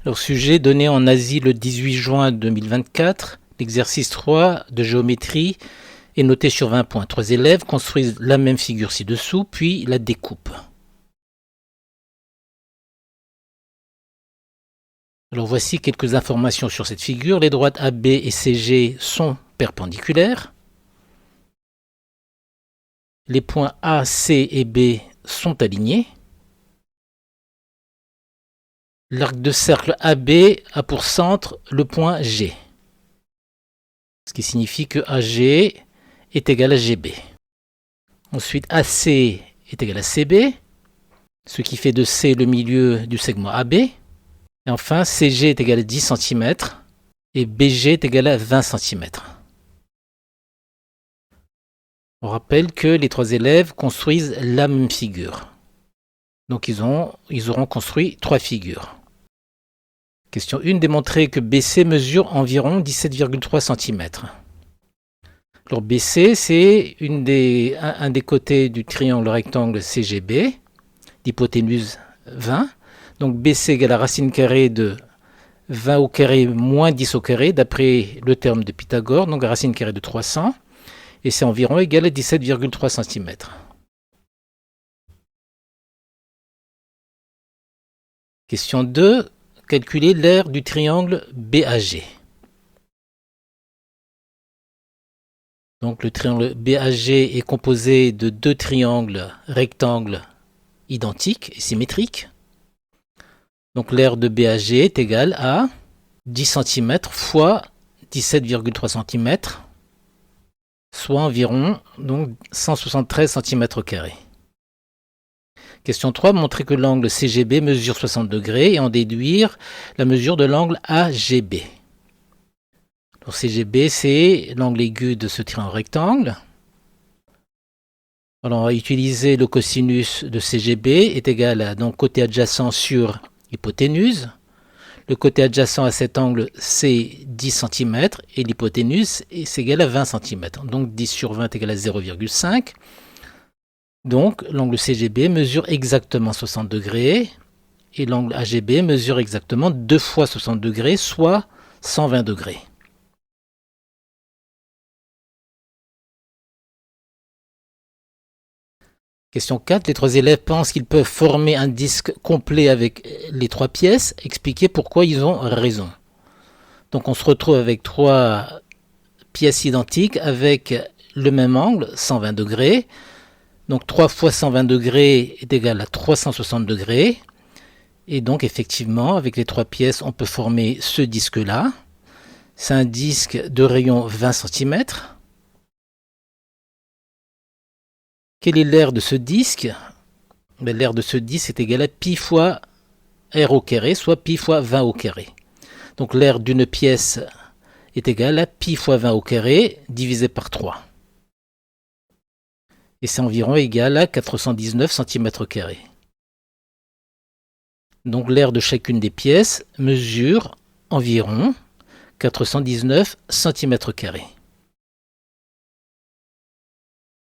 Leur sujet donné en Asie le 18 juin 2024. L'exercice 3 de géométrie est noté sur 20 points. 3 élèves construisent la même figure ci-dessous, puis la découpent. Alors voici quelques informations sur cette figure. Les droites AB et CG sont perpendiculaires. Les points A, C et B sont alignés. L'arc de cercle AB a pour centre le point G, ce qui signifie que AG est égal à GB. Ensuite, AC est égal à CB, ce qui fait de C le milieu du segment AB. Et enfin, CG est égal à 10 cm et BG est égal à 20 cm. On rappelle que les trois élèves construisent la même figure. Donc ils auront construit 3 figures. Question 1, démontrer que BC mesure environ 17,3 cm. Alors BC, c'est un des côtés du triangle rectangle CGB, d'hypoténuse 20. Donc BC égale à racine carrée de 20 au carré moins 10 au carré, d'après le terme de Pythagore, donc racine carrée de 300. Et c'est environ égal à 17,3 cm. Question 2. Calculer l'aire du triangle BAG. Donc le triangle BAG est composé de deux triangles rectangles identiques et symétriques. Donc l'aire de BAG est égale à 10 cm fois 17,3 cm, soit environ donc 173 cm². Question 3, montrer que l'angle CGB mesure 60 degrés et en déduire la mesure de l'angle AGB. Alors CGB, c'est l'angle aigu de ce triangle rectangle. Alors on va utiliser le cosinus de CGB est égal à donc côté adjacent sur hypoténuse. Le côté adjacent à cet angle, c'est 10 cm et l'hypoténuse est égal à 20 cm. Donc 10 sur 20 est égal à 0,5. Donc l'angle CGB mesure exactement 60 degrés et l'angle AGB mesure exactement 2 fois 60 degrés, soit 120 degrés. Question 4. Les trois élèves pensent qu'ils peuvent former un disque complet avec les trois pièces. Expliquez pourquoi ils ont raison. Donc on se retrouve avec trois pièces identiques avec le même angle, 120 degrés. Donc 3 fois 120 degrés est égal à 360 degrés. Et donc effectivement, avec les trois pièces, on peut former ce disque-là. C'est un disque de rayon 20 cm. Quelle est l'aire de ce disque? L'aire de ce disque est égale à pi fois r au carré, soit pi fois 20 au carré. Donc l'aire d'une pièce est égale à pi fois 20 au carré divisé par 3. Et c'est environ égal à 419 cm². Donc l'aire de chacune des pièces mesure environ 419 cm².